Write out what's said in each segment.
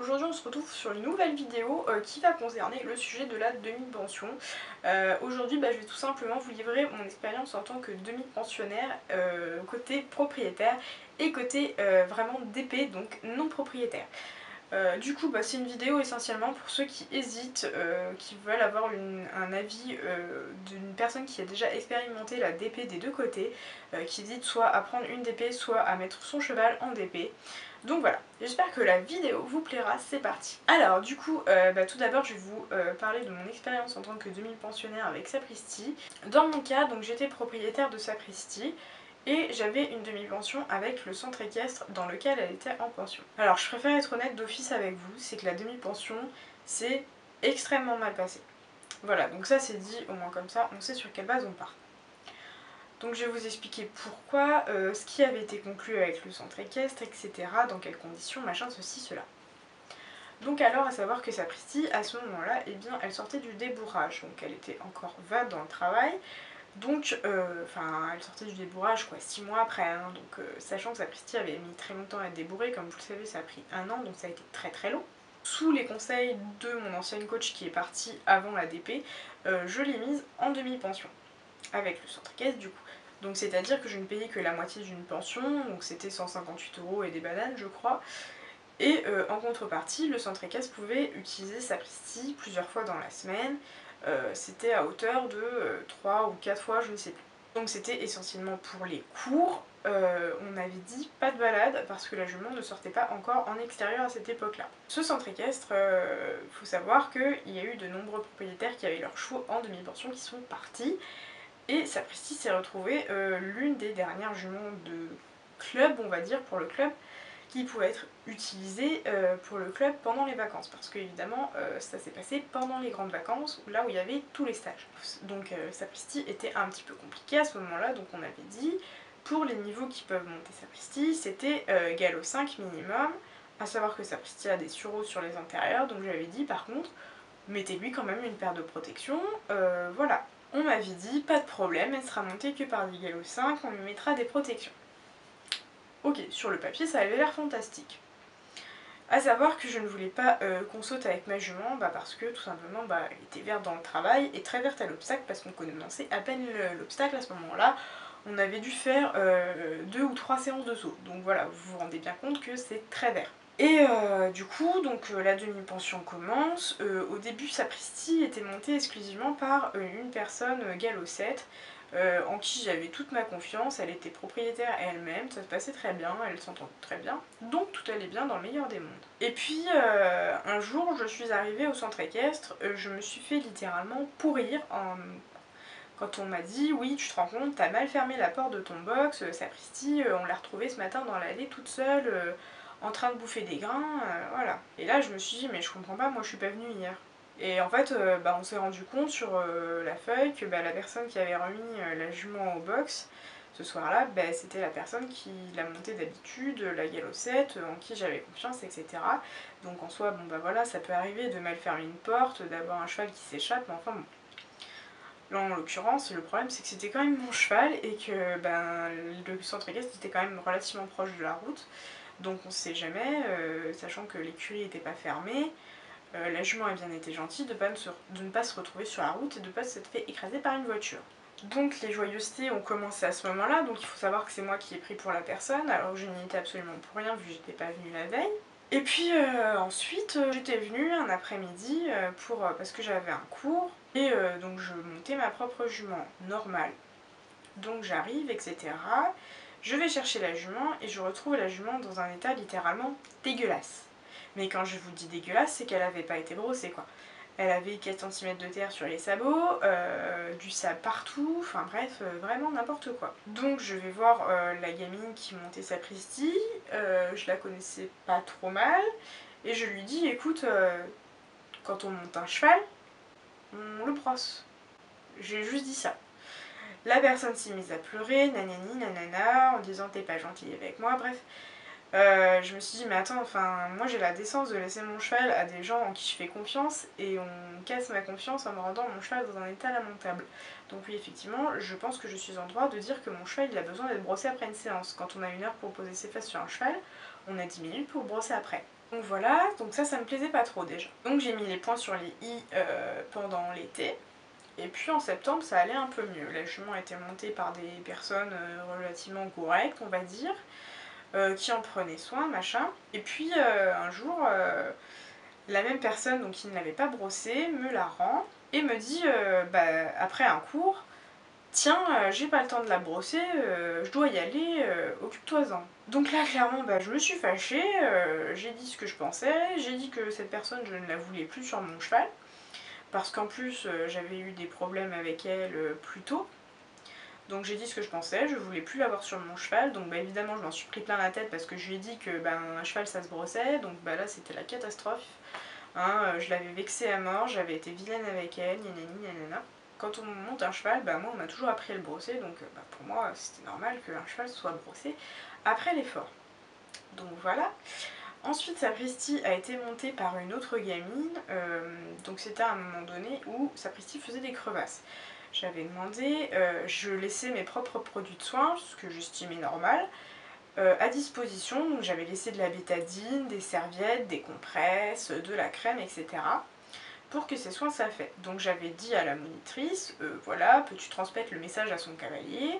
aujourd'hui on se retrouve sur une nouvelle vidéo qui va concerner le sujet de la demi-pension. Aujourd'hui je vais tout simplement vous livrer mon expérience en tant que demi-pensionnaire côté propriétaire et côté vraiment DP, donc non propriétaire. Du coup c'est une vidéo essentiellement pour ceux qui hésitent, qui veulent avoir un avis d'une personne qui a déjà expérimenté la DP des deux côtés, qui hésite soit à prendre une DP soit à mettre son cheval en DP. Donc voilà, j'espère que la vidéo vous plaira, c'est parti. Alors du coup, tout d'abord je vais vous parler de mon expérience en tant que demi-pensionnaire avec Sapristi. Dans mon cas, donc j'étais propriétaire de Sapristi et j'avais une demi-pension avec le centre équestre dans lequel elle était en pension. Alors je préfère être honnête d'office avec vous, c'est que la demi-pension c'est extrêmement mal passé. Voilà, donc ça c'est dit, au moins comme ça on sait sur quelle base on part. Donc je vais vous expliquer pourquoi, ce qui avait été conclu avec le centre équestre, etc. Dans quelles conditions, machin, ceci, cela. Donc alors à savoir que Sapristi, à ce moment-là, eh bien, elle sortait du débourrage. Donc elle était encore vade dans le travail. Donc, elle sortait du débourrage quoi, 6 mois après. Hein, donc sachant que Sapristi avait mis très longtemps à être débourrée, comme vous le savez, ça a pris 1 an, donc ça a été très très long. Sous les conseils de mon ancienne coach qui est partie avant la DP, je l'ai mise en demi-pension. Avec le centre équestre du coup. Donc c'est à dire que je ne payais que la moitié d'une pension, donc c'était 158 € et des bananes je crois. Et en contrepartie, le centre équestre pouvait utiliser Sapristi plusieurs fois dans la semaine. C'était à hauteur de 3 ou 4 fois, je ne sais plus. Donc c'était essentiellement pour les cours. On avait dit pas de balade parce que la jument ne sortait pas encore en extérieur à cette époque-là. Ce centre équestre, faut savoir qu'il y a eu de nombreux propriétaires qui avaient leurs chevaux en demi-pension qui sont partis. Et Sapristi s'est retrouvée l'une des dernières juments de club, on va dire, pour le club, qui pouvait être utilisée pour le club pendant les vacances. Parce que évidemment, ça s'est passé pendant les grandes vacances, là où il y avait tous les stages. Donc Sapristi était un petit peu compliqué à ce moment-là, donc on avait dit, pour les niveaux qui peuvent monter Sapristi, c'était galop 5 minimum, à savoir que Sapristi a des sureaux sur les antérieurs, donc j'avais dit par contre, mettez-lui quand même une paire de protection, voilà. On m'avait dit, pas de problème, elle sera montée que par des galops 5, on lui mettra des protections. Ok, sur le papier ça avait l'air fantastique. A savoir que je ne voulais pas qu'on saute avec ma jument, parce que tout simplement elle était verte dans le travail et très verte à l'obstacle parce qu'on commençait à peine l'obstacle à ce moment-là. On avait dû faire 2 ou 3 séances de saut, donc voilà, vous vous rendez bien compte que c'est très vert. Et du coup, donc la demi-pension commence. Au début, Sapristi était montée exclusivement par une personne galop 7, en qui j'avais toute ma confiance. Elle était propriétaire elle-même, ça se passait très bien, elle s'entendait très bien. Donc tout allait bien dans le meilleur des mondes. Et puis un jour, je suis arrivée au centre équestre, je me suis fait littéralement pourrir quand on m'a dit oui, tu te rends compte, t'as mal fermé la porte de ton box, Sapristi, on l'a retrouvée ce matin dans l'allée toute seule, en train de bouffer des grains, voilà. Et là je me suis dit mais je comprends pas, moi je suis pas venue hier. Et en fait on s'est rendu compte sur la feuille que la personne qui avait remis la jument au box ce soir-là, c'était la personne qui l'a montée d'habitude, la galopette, en qui j'avais confiance, etc. Donc en soi, voilà, ça peut arriver de mal fermer une porte, d'avoir un cheval qui s'échappe, mais enfin bon. Là en l'occurrence, le problème c'est que c'était quand même mon cheval et que le centre équestre était quand même relativement proche de la route. Donc on sait jamais, sachant que l'écurie n'était pas fermée, la jument a bien été gentille de ne pas se retrouver sur la route et de ne pas s'être fait écraser par une voiture. Donc les joyeusetés ont commencé à ce moment-là, donc il faut savoir que c'est moi qui ai pris pour la personne, alors que je n'y étais absolument pour rien vu que j'étais pas venue la veille. Et puis ensuite j'étais venue un après-midi parce que j'avais un cours, et donc je montais ma propre jument normale. Donc j'arrive, etc. Je vais chercher la jument et je retrouve la jument dans un état littéralement dégueulasse. Mais quand je vous dis dégueulasse, c'est qu'elle n'avait pas été brossée quoi. Elle avait 4 cm de terre sur les sabots, du sable partout, enfin bref, vraiment n'importe quoi. Donc je vais voir la gamine qui montait Sapristi, je la connaissais pas trop mal, et je lui dis écoute, quand on monte un cheval, on le brosse. J'ai juste dit ça. La personne s'est mise à pleurer, nanani, nanana, en disant t'es pas gentille avec moi, bref. Je me suis dit mais attends, moi j'ai la décence de laisser mon cheval à des gens en qui je fais confiance et on casse ma confiance en me rendant mon cheval dans un état lamentable. Donc oui effectivement, je pense que je suis en droit de dire que mon cheval il a besoin d'être brossé après une séance. Quand on a 1 heure pour poser ses fesses sur un cheval, on a 10 minutes pour le brosser après. Donc voilà, donc ça me plaisait pas trop déjà. Donc j'ai mis les points sur les i pendant l'été. Et puis en septembre ça allait un peu mieux. La jument était montée par des personnes relativement correctes on va dire, qui en prenaient soin, machin. Et puis un jour, la même personne donc, qui ne l'avait pas brossée me la rend et me dit après un cours, tiens, j'ai pas le temps de la brosser, je dois y aller, occupe-toi-en. Donc là, clairement, je me suis fâchée, j'ai dit ce que je pensais, j'ai dit que cette personne, je ne la voulais plus sur mon cheval, parce qu'en plus, j'avais eu des problèmes avec elle plus tôt. Donc j'ai dit ce que je pensais, je voulais plus l'avoir sur mon cheval, donc évidemment je m'en suis pris plein la tête parce que je lui ai dit que un cheval ça se brossait, donc là c'était la catastrophe. Hein, je l'avais vexée à mort, j'avais été vilaine avec elle, gna nanana. Quand on monte un cheval, moi on m'a toujours appris à le brosser, donc pour moi c'était normal qu'un cheval soit brossé après l'effort. Donc voilà. Ensuite Sapristi a été montée par une autre gamine, donc c'était à un moment donné où Sapristi faisait des crevasses. J'avais demandé, je laissais mes propres produits de soins, ce que j'estimais normal, à disposition, donc j'avais laissé de la bétadine, des serviettes, des compresses, de la crème, etc. pour que ces soins soient faits. Donc j'avais dit à la monitrice, voilà, peux-tu transmettre le message à son cavalier,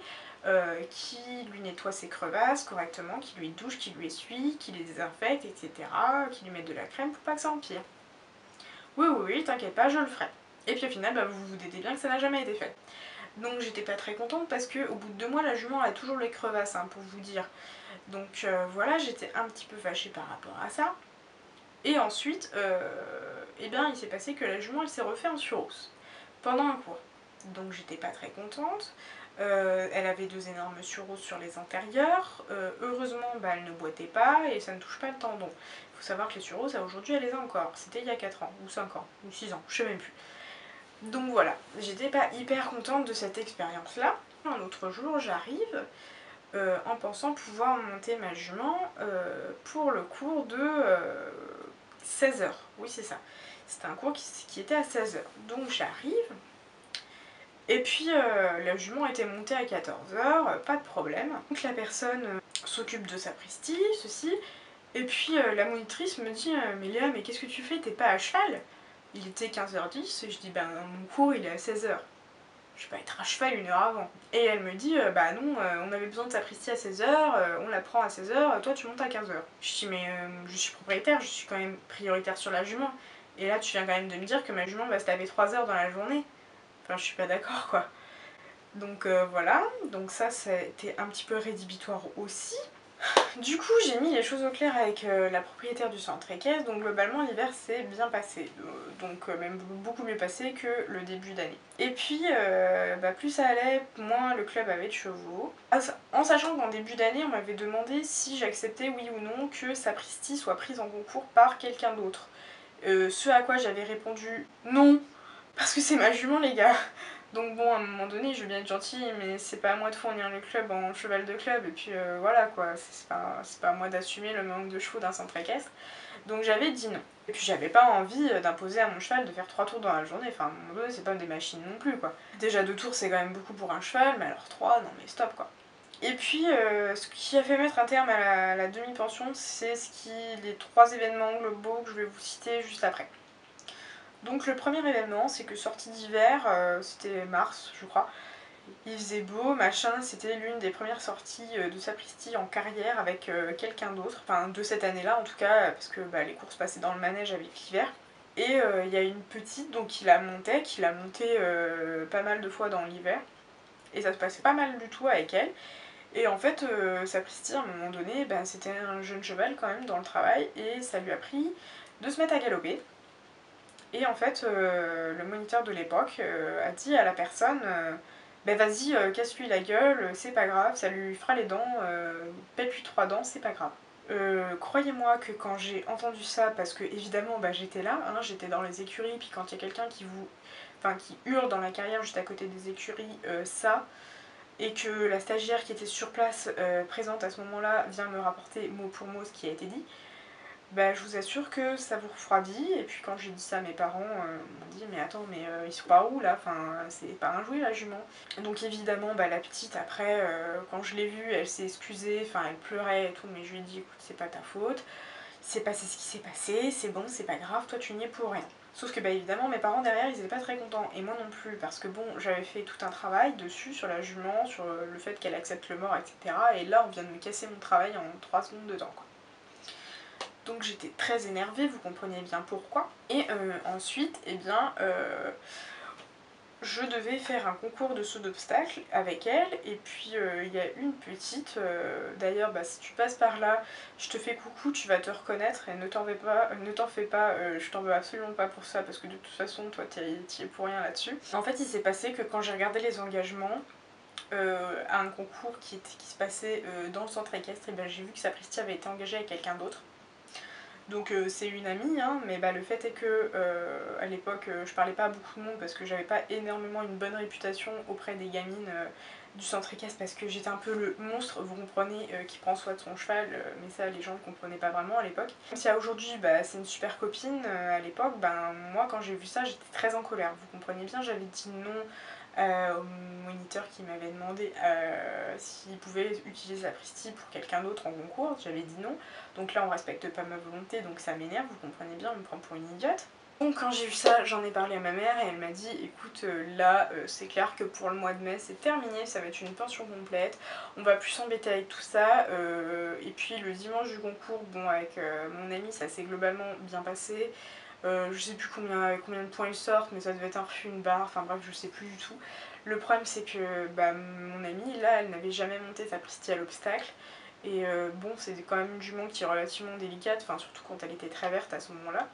qui lui nettoie ses crevasses correctement, qui lui douche, qui lui essuie, qui les désinfecte, etc., qui lui mette de la crème pour pas que ça empire. Oui, oui, oui, t'inquiète pas, je le ferai. Et puis au final, vous vous doutez bien que ça n'a jamais été fait. Donc j'étais pas très contente parce que au bout de 2 mois, la jument a toujours les crevasses, hein, pour vous dire. Donc voilà, j'étais un petit peu fâchée par rapport à ça. Et ensuite, il s'est passé que la jument elle s'est refait en suros pendant un cours. Donc j'étais pas très contente. Elle avait 2 énormes suros sur les antérieurs. Heureusement, elle ne boitait pas et ça ne touche pas le tendon. Il faut savoir que les suros, aujourd'hui, elle les a encore. C'était il y a 4 ans, ou 5 ans, ou 6 ans, je sais même plus. Donc voilà, j'étais pas hyper contente de cette expérience-là. Un autre jour, j'arrive en pensant pouvoir monter ma jument pour le cours de 16h. Oui, c'est ça. C'était un cours qui était à 16h. Donc j'arrive, et puis la jument était montée à 14h, pas de problème. Donc la personne s'occupe de Sapristi, ceci, et puis la monitrice me dit mais Léa, mais qu'est-ce que tu fais? T'es pas à cheval? Il était 15h10, et je dis mon cours il est à 16h. Je vais pas être à cheval 1 heure avant. Et elle me dit, non, on avait besoin de Sapristi à 16h, on la prend à 16h, toi tu montes à 15h. Je dis, mais je suis propriétaire, je suis quand même prioritaire sur la jument. Et là tu viens quand même de me dire que ma jument va se laver 3 heures dans la journée. Enfin, je suis pas d'accord quoi. Donc voilà, donc ça c'était un petit peu rédhibitoire aussi. Du coup, j'ai mis les choses au clair avec la propriétaire du centre équestre, donc globalement l'hiver s'est bien passé, donc même beaucoup mieux passé que le début d'année. Et puis, plus ça allait, moins le club avait de chevaux. En sachant qu'en début d'année, on m'avait demandé si j'acceptais, oui ou non, que Sapristi soit prise en concours par quelqu'un d'autre. Ce à quoi j'avais répondu non, parce que c'est ma jument les gars. Donc bon, à un moment donné, je veux bien être gentille, mais c'est pas à moi de fournir le club en cheval de club, et puis voilà quoi, c'est pas à moi d'assumer le manque de chevaux d'un centre équestre. Donc j'avais dit non. Et puis j'avais pas envie d'imposer à mon cheval de faire 3 tours dans la journée, enfin à un moment donné, c'est pas des machines non plus quoi. Déjà 2 tours c'est quand même beaucoup pour un cheval, mais alors 3, non mais stop quoi. Et puis ce qui a fait mettre un terme à la demi-pension, c'est les 3 événements globaux que je vais vous citer juste après. Donc le premier événement, c'est que sortie d'hiver, c'était mars je crois, il faisait beau, machin, c'était l'une des premières sorties de Sapristi en carrière avec quelqu'un d'autre, enfin de cette année-là en tout cas, parce que les courses passaient dans le manège avec l'hiver. Et il y a une petite donc qui la montait pas mal de fois dans l'hiver, et ça se passait pas mal du tout avec elle. Et en fait, Sapristi à un moment donné, c'était un jeune cheval quand même dans le travail, et ça lui a pris de se mettre à galoper. Et en fait, le moniteur de l'époque a dit à la personne vas-y, casse-lui la gueule, c'est pas grave, ça lui fera les dents, pète-lui 3 dents, c'est pas grave. Croyez-moi que quand j'ai entendu ça, parce que évidemment j'étais là, hein, j'étais dans les écuries, puis quand il y a quelqu'un qui hurle dans la carrière juste à côté des écuries, et que la stagiaire qui était sur place, présente à ce moment-là, vient me rapporter mot pour mot ce qui a été dit, je vous assure que ça vous refroidit. Et puis quand j'ai dit ça à mes parents, m'ont dit mais attends, mais ils sont pas où là, enfin c'est pas un jouet la jument. Donc évidemment la petite après, quand je l'ai vue, elle s'est excusée, enfin elle pleurait et tout, mais je lui ai dit écoute c'est pas ta faute, c'est passé ce qui s'est passé, c'est bon, c'est pas grave, toi tu n'y es pour rien. Sauf que bah évidemment mes parents derrière ils étaient pas très contents et moi non plus parce que bon j'avais fait tout un travail dessus sur la jument, sur le fait qu'elle accepte le mort etc. Et là on vient de me casser mon travail en 3 secondes de temps quoi. Donc j'étais très énervée, vous comprenez bien pourquoi. Et ensuite eh bien je devais faire un concours de saut d'obstacles avec elle et puis il y a une petite, d'ailleurs bah, si tu passes par là, je te fais coucou, tu vas te reconnaître et ne t'en fais pas, je t'en veux absolument pas pour ça parce que de toute façon toi t'y es pour rien là-dessus. En fait il s'est passé que quand j'ai regardé les engagements à un concours qui se passait dans le centre équestre, et ben, j'ai vu que sapristi avait été engagée avec quelqu'un d'autre. Donc c'est une amie, hein, mais bah, le fait est que à l'époque je parlais pas à beaucoup de monde parce que j'avais pas énormément une bonne réputation auprès des gamines du centre équestre parce que j'étais un peu le monstre, vous comprenez, qui prend soin de son cheval, mais ça les gens ne comprenaient pas vraiment à l'époque. Même si aujourd'hui bah, c'est une super copine, à l'époque, ben, moi quand j'ai vu ça j'étais très en colère, vous comprenez bien, j'avais dit non au moniteur qui m'avait demandé s'il pouvait utiliser sapristi pour quelqu'un d'autre en concours, j'avais dit non. Donc là on respecte pas ma volonté donc ça m'énerve, vous comprenez bien, on me prend pour une idiote. Donc quand j'ai vu ça, j'en ai parlé à ma mère et elle m'a dit écoute là c'est clair que pour le mois de mai c'est terminé, ça va être une pension complète, on va plus s'embêter avec tout ça et puis le dimanche du concours, bon avec mon ami ça s'est globalement bien passé. Je sais plus combien de points ils sortent mais ça devait être un refus, une barre, enfin bref je sais plus du tout. Le problème c'est que bah, mon amie là elle n'avait jamais monté sapristi à l'obstacle. Et bon, c'est quand même une jument qui est relativement délicate, enfin surtout quand elle était très verte à ce moment-là.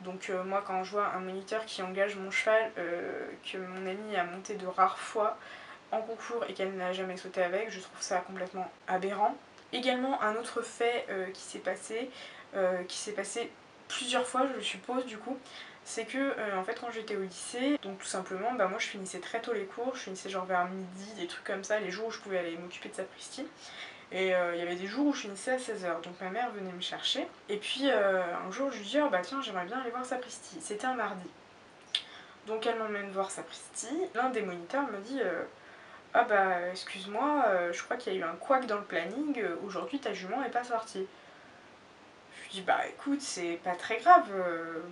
Donc moi quand je vois un moniteur qui engage mon cheval, que mon amie a monté de rares fois en concours et qu'elle n'a jamais sauté avec, je trouve ça complètement aberrant. Également un autre fait qui s'est passé plusieurs fois je suppose du coup, c'est que en fait quand j'étais au lycée, donc tout simplement bah, moi je finissais très tôt les cours, je finissais genre vers midi, des trucs comme ça, les jours où je pouvais aller m'occuper de sapristi. Et il y avait des jours où je finissais à 16h, donc ma mère venait me chercher. Et puis un jour je lui dis oh bah tiens j'aimerais bien aller voir sapristi, c'était un mardi. Donc elle m'emmène voir sapristi, l'un des moniteurs me dit ah bah excuse-moi, je crois qu'il y a eu un couac dans le planning, aujourd'hui ta jument est pas sortie. Je lui dis bah écoute c'est pas très grave,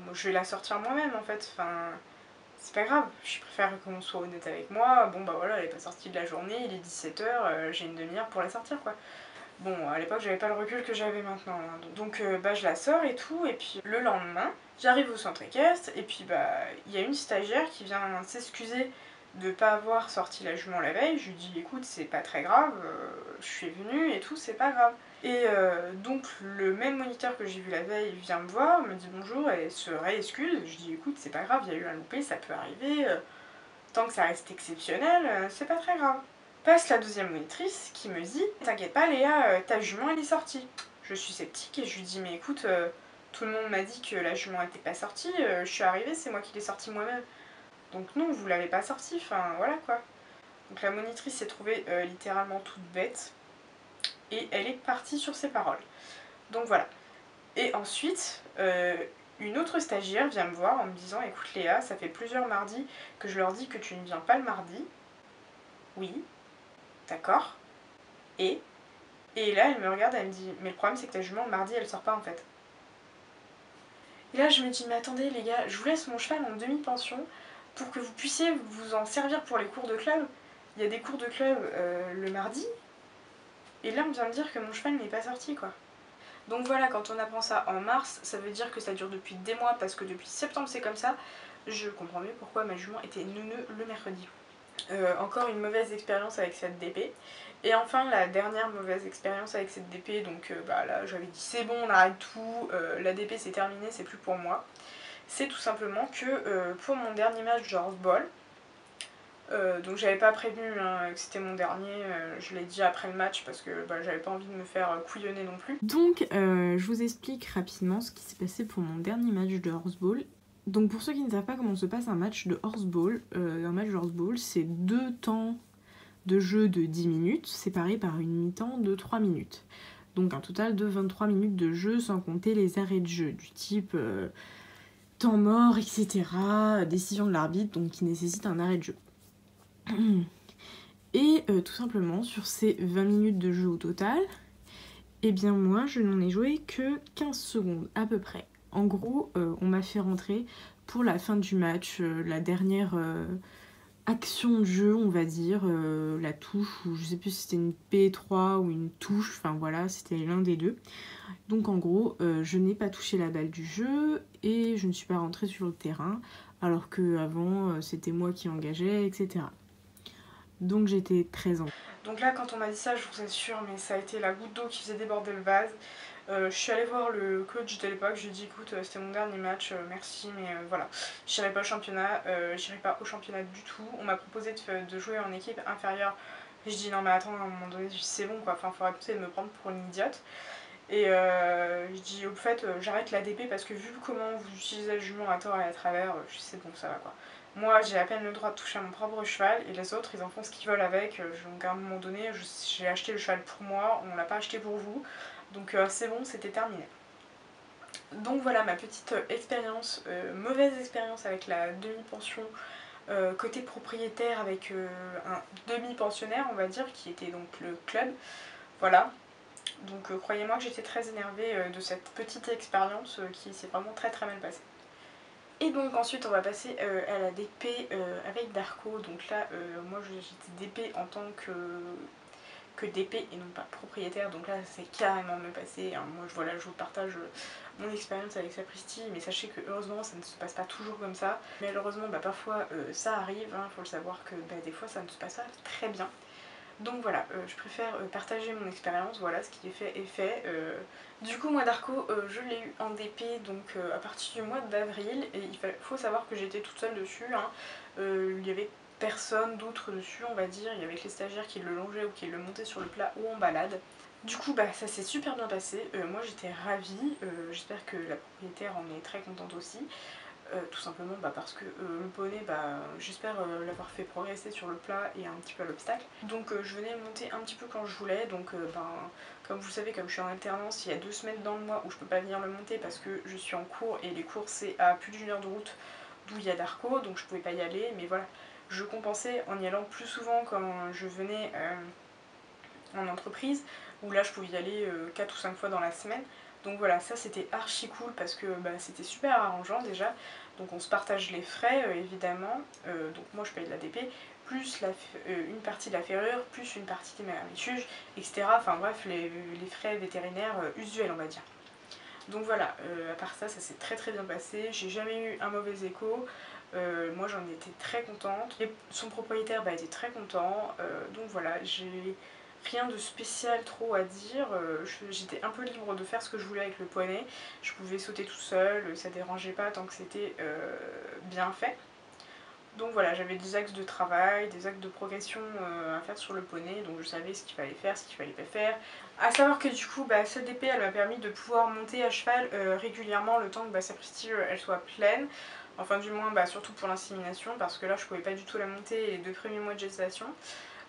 moi, je vais la sortir moi-même en fait, enfin c'est pas grave, je préfère qu'on soit honnête avec moi, bon bah voilà elle est pas sortie de la journée, il est 17h, j'ai une demi-heure pour la sortir quoi. Bon, à l'époque, j'avais pas le recul que j'avais maintenant. Hein. Donc, bah, je la sors et tout. Et puis, le lendemain, j'arrive au centre équestre. Et puis, bah, il y a une stagiaire qui vient s'excuser de pas avoir sorti la jument la veille. Je lui dis, écoute, c'est pas très grave. Je suis venue et tout, c'est pas grave. Et donc, le même moniteur que j'ai vu la veille vient me voir, me dit bonjour et se réexcuse. Je dis, écoute, c'est pas grave, il y a eu un loupé, ça peut arriver. Tant que ça reste exceptionnel, c'est pas très grave. Passe la deuxième monitrice qui me dit t'inquiète pas Léa, ta jument elle est sortie. Je suis sceptique et je lui dis mais écoute, tout le monde m'a dit que la jument était pas sortie, je suis arrivée, c'est moi qui l'ai sortie moi-même. Donc non, vous l'avez pas sortie, enfin voilà quoi. Donc la monitrice s'est trouvée littéralement toute bête et elle est partie sur ses paroles. Donc voilà. Et ensuite, une autre stagiaire vient me voir en me disant écoute Léa, ça fait plusieurs mardis que je leur dis que tu ne viens pas le mardi. Oui, d'accord. Et là, elle me regarde, elle me dit mais le problème c'est que ta jument, le mardi, elle sort pas en fait. Et là, je me dis mais attendez les gars, je vous laisse mon cheval en demi-pension pour que vous puissiez vous en servir pour les cours de club. Il y a des cours de club le mardi. Et là, on vient me dire que mon cheval n'est pas sorti quoi. Donc voilà, quand on apprend ça en mars, ça veut dire que ça dure depuis des mois parce que depuis septembre c'est comme ça. Je comprends mieux pourquoi ma jument était neuneu le mercredi. Encore une mauvaise expérience avec cette DP. Et enfin la dernière mauvaise expérience avec cette DP, donc bah là j'avais dit c'est bon on arrête tout, la DP c'est terminé, c'est plus pour moi. C'est tout simplement que pour mon dernier match de Horseball, donc j'avais pas prévenu hein, que c'était mon dernier, je l'ai dit après le match parce que bah, j'avais pas envie de me faire couillonner non plus. Donc je vous explique rapidement ce qui s'est passé pour mon dernier match de Horseball. Donc pour ceux qui ne savent pas comment se passe un match de Horseball, c'est 2 temps de jeu de 10 minutes, séparés par une mi-temps de 3 minutes. Donc un total de 23 minutes de jeu sans compter les arrêts de jeu, du type temps mort, etc. Décision de l'arbitre, donc qui nécessite un arrêt de jeu. Et tout simplement, sur ces 20 minutes de jeu au total, Eh bien moi je n'en ai joué que 15 secondes à peu près. En gros on m'a fait rentrer pour la fin du match, la dernière action de jeu on va dire, la touche, ou je sais plus si c'était une P3 ou une touche, enfin voilà c'était l'un des deux. Donc en gros je n'ai pas touché la balle du jeu et je ne suis pas rentrée sur le terrain alors que avant c'était moi qui engageais, etc. Donc j'étais très en... Donc là quand on m'a dit ça je vous assure mais ça a été la goutte d'eau qui faisait déborder le vase. Je suis allée voir le coach de l'époque, je lui ai dit écoute c'était mon dernier match, merci mais voilà, j'irai pas au championnat, j'irai pas au championnat du tout. On m'a proposé de jouer en équipe inférieure. Et je dis non mais attends à un moment donné c'est bon quoi, enfin faut arrêter de me prendre pour une idiote. Et je dis au fait j'arrête la DP parce que vu comment vous utilisez le jument à tort et à travers, je sais bon ça va quoi. Moi j'ai à peine le droit de toucher à mon propre cheval et les autres ils en font ce qu'ils veulent avec. Donc à un moment donné j'ai acheté le cheval pour moi, on l'a pas acheté pour vous. Donc c'est bon, c'était terminé. Donc voilà ma petite expérience, mauvaise expérience avec la demi-pension côté propriétaire avec un demi-pensionnaire on va dire qui était donc le club. Voilà. Donc croyez-moi que j'étais très énervée de cette petite expérience qui s'est vraiment très très mal passée. Et donc ensuite on va passer à la DP avec Darko. Donc là moi j'étais DP en tant que DP et non pas propriétaire, donc là c'est carrément mieux passé, hein. Moi voilà, je vous partage mon expérience avec Sapristi, mais sachez que heureusement ça ne se passe pas toujours comme ça. Malheureusement parfois ça arrive, hein, faut le savoir que des fois ça ne se passe pas très bien. Donc voilà, je préfère partager mon expérience, voilà, ce qui est fait est fait. Du coup moi Darko, je l'ai eu en DP donc à partir du mois d'avril, et il faut savoir que j'étais toute seule dessus, hein. Il y avait personne d'autre dessus on va dire, il y avait que les stagiaires qui le longeaient ou qui le montaient sur le plat ou en balade. Du coup ça s'est super bien passé, moi j'étais ravie, j'espère que la propriétaire en est très contente aussi. Tout simplement parce que le poney, j'espère l'avoir fait progresser sur le plat et un petit peu à l'obstacle. Donc je venais monter un petit peu quand je voulais, donc comme vous le savez, comme je suis en alternance, il y a 2 semaines dans le mois où je peux pas venir le monter parce que je suis en cours et les cours c'est à plus d'1 heure de route d'où il y a Darko, donc je pouvais pas y aller, mais voilà, je compensais en y allant plus souvent quand je venais en entreprise, où là je pouvais y aller 4 ou 5 fois dans la semaine. Donc voilà, ça c'était archi cool parce que c'était super arrangeant déjà. Donc on se partage les frais évidemment, donc moi je paye de la DP, plus une partie de la ferrure, plus une partie des mérituges, etc. Enfin bref, les frais vétérinaires usuels on va dire. Donc voilà, à part ça, ça s'est très très bien passé, j'ai jamais eu un mauvais écho, moi j'en étais très contente, et son propriétaire était très content, donc voilà, j'ai rien de spécial trop à dire, j'étais un peu libre de faire ce que je voulais avec le poney, je pouvais sauter tout seul, ça dérangeait pas tant que c'était bien fait. Donc voilà, j'avais des axes de travail, des axes de progression à faire sur le poney, donc je savais ce qu'il fallait faire, ce qu'il fallait pas faire. A savoir que du coup, cette DP elle m'a permis de pouvoir monter à cheval régulièrement le temps que Sapristi elle soit pleine. Enfin du moins surtout pour l'insémination parce que là je pouvais pas du tout la monter les 2 premiers mois de gestation.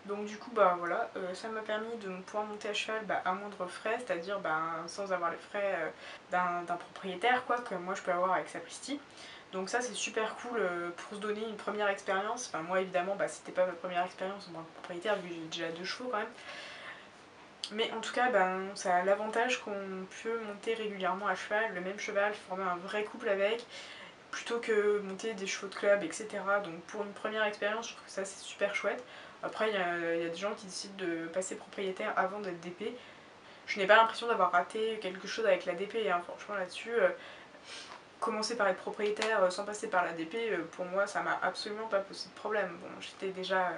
Donc du coup voilà, ça m'a permis de pouvoir monter à cheval à moindre frais, c'est-à-dire sans avoir les frais d'un propriétaire quoi, que moi je peux avoir avec Sapristi. Donc ça c'est super cool pour se donner une première expérience. Enfin moi évidemment c'était pas ma première expérience en tant que propriétaire vu que j'ai déjà 2 chevaux quand même. Mais en tout cas ça a l'avantage qu'on peut monter régulièrement à cheval, le même cheval, former un vrai couple avec, plutôt que monter des chevaux de club, etc. Donc pour une première expérience je trouve que ça c'est super chouette. Après il y a des gens qui décident de passer propriétaire avant d'être DP. Je n'ai pas l'impression d'avoir raté quelque chose avec la DP, hein. Franchement là-dessus, commencer par être propriétaire sans passer par la DP, pour moi ça m'a absolument pas posé de problème. Bon, j'étais déjà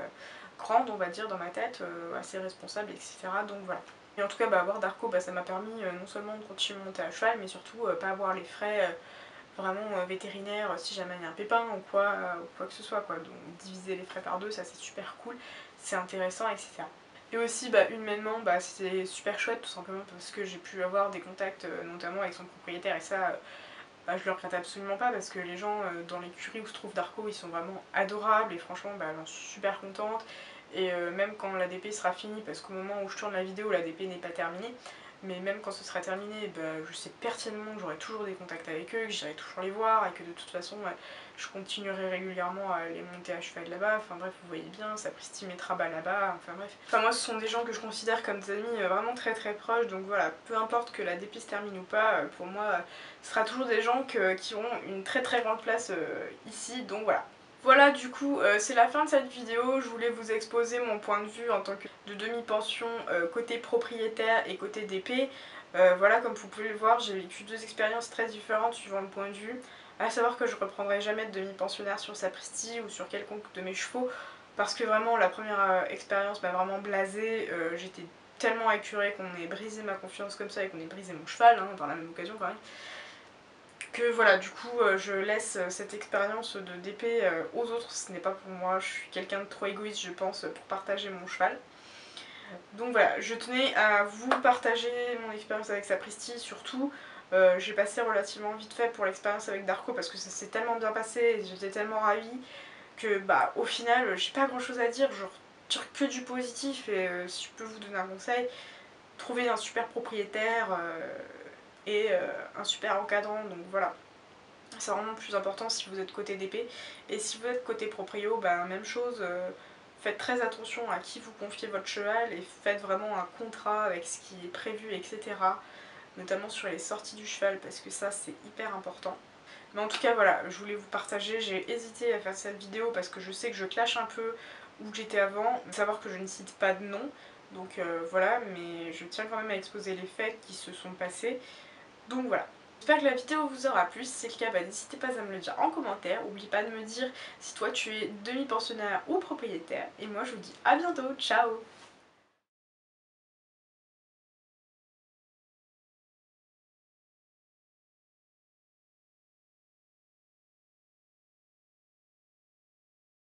grande on va dire dans ma tête, assez responsable, etc. Donc voilà. Et en tout cas avoir Darko ça m'a permis non seulement de continuer à monter à cheval mais surtout pas avoir les frais vraiment vétérinaires si jamais il y a un pépin ou quoi que ce soit quoi. Donc diviser les frais par 2 ça c'est super cool, c'est intéressant, etc. Et aussi humainement c'était super chouette tout simplement parce que j'ai pu avoir des contacts notamment avec son propriétaire et ça je le regrette absolument pas parce que les gens dans l'écurie où se trouve Darko ils sont vraiment adorables et franchement j'en suis super contente. Et même quand la DP sera finie, parce qu'au moment où je tourne la vidéo la DP n'est pas terminée, mais même quand ce sera terminé, je sais pertinemment que j'aurai toujours des contacts avec eux, que j'irai toujours les voir et que de toute façon je continuerai régulièrement à les monter à cheval là-bas. Enfin bref, vous voyez bien, Sapristi mettra bas là-bas, enfin bref. Enfin moi ce sont des gens que je considère comme des amis vraiment très très proches, donc voilà, peu importe que la DP se termine ou pas, pour moi ce sera toujours des gens qui auront une très très grande place ici, donc voilà. Voilà, du coup c'est la fin de cette vidéo. Je voulais vous exposer mon point de vue en tant que de demi-pension côté propriétaire et côté DP. Voilà, comme vous pouvez le voir, j'ai vécu deux expériences très différentes suivant le point de vue. À savoir que je reprendrai jamais de demi-pensionnaire sur Sapristi ou sur quelconque de mes chevaux, parce que vraiment la première expérience m'a vraiment blasée. J'étais tellement écœurée qu'on ait brisé ma confiance comme ça et qu'on ait brisé mon cheval, hein, par la même occasion pareil, que voilà, du coup je laisse cette expérience de DP aux autres. Ce n'est pas pour moi, je suis quelqu'un de trop égoïste je pense pour partager mon cheval. Donc voilà, je tenais à vous partager mon expérience avec Sapristi, surtout j'ai passé relativement vite fait pour l'expérience avec Darko parce que ça s'est tellement bien passé et j'étais tellement ravie que au final j'ai pas grand chose à dire, je retire que du positif. Et si je peux vous donner un conseil, trouvez un super propriétaire et un super encadrant, donc voilà. C'est vraiment le plus important si vous êtes côté DP. Et si vous êtes côté proprio, même chose, faites très attention à qui vous confiez votre cheval et faites vraiment un contrat avec ce qui est prévu, etc. Notamment sur les sorties du cheval parce que ça c'est hyper important. Mais en tout cas voilà, je voulais vous partager, j'ai hésité à faire cette vidéo parce que je sais que je clash un peu où j'étais avant, savoir que je ne cite pas de nom, donc voilà, mais je tiens quand même à exposer les faits qui se sont passés, donc voilà. J'espère que la vidéo vous aura plu, si c'est le cas, n'hésitez pas à me le dire en commentaire, n'oublie pas de me dire si toi tu es demi-pensionnaire ou propriétaire, et moi je vous dis à bientôt, ciao!